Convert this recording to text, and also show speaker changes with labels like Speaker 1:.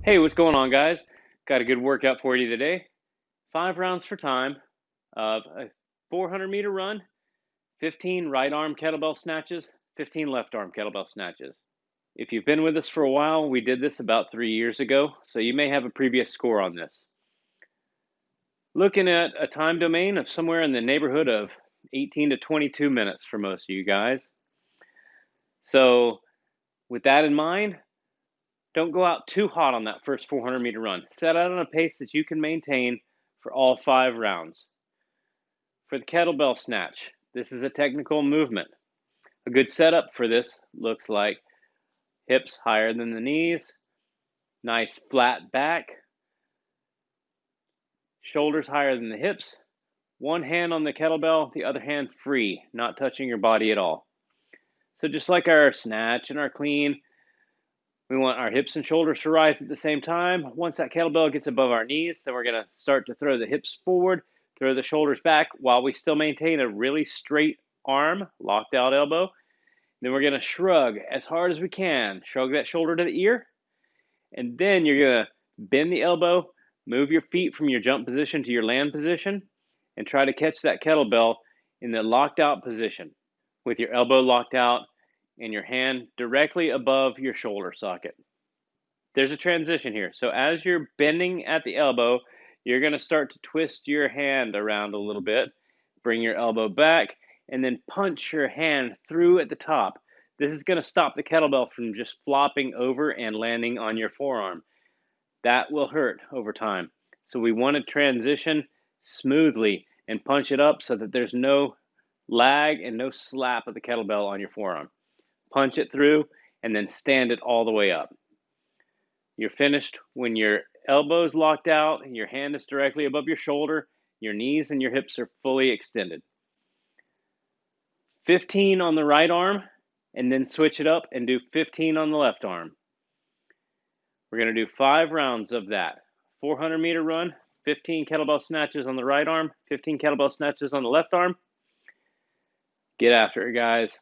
Speaker 1: Hey, what's going on, guys? Got a good workout for you today. 5 rounds for time of a 400-meter run, 15 right arm kettlebell snatches, 15 left arm kettlebell snatches. If you've been with us for a while, we did this about 3 years ago, so you may have a previous score on this. Looking at a time domain of somewhere in the neighborhood of 18 to 22 minutes for most of you guys. So, with that in mind, don't go out too hot on that first 400-meter run. Set out on a pace that you can maintain for all 5 rounds. For the kettlebell snatch, this is a technical movement. A good setup for this looks like hips higher than the knees, nice flat back, shoulders higher than the hips, one hand on the kettlebell, the other hand free, not touching your body at all. So just like our snatch and our clean, we want our hips and shoulders to rise at the same time. Once that kettlebell gets above our knees, then we're going to start to throw the hips forward, throw the shoulders back while we still maintain a really straight arm, locked out elbow. Then we're going to shrug as hard as we can. Shrug that shoulder to the ear. And then you're going to bend the elbow, move your feet from your jump position to your land position, and try to catch that kettlebell in the locked out position with your elbow locked out and your hand directly above your shoulder socket. There's a transition here. So as you're bending at the elbow, you're going to start to twist your hand around a little bit, bring your elbow back, and then punch your hand through at the top. This is going to stop the kettlebell from just flopping over and landing on your forearm. That will hurt over time. So we want to transition smoothly and punch it up so that there's no lag and no slap of the kettlebell on your forearm. Punch it through and then stand it all the way up. You're finished when your elbow's locked out and your hand is directly above your shoulder, your knees and your hips are fully extended. 15 on the right arm, and then switch it up and do 15 on the left arm. We're going to do 5 rounds of that. 400-meter run, 15 kettlebell snatches on the right arm, 15 kettlebell snatches on the left arm. Get after it, guys.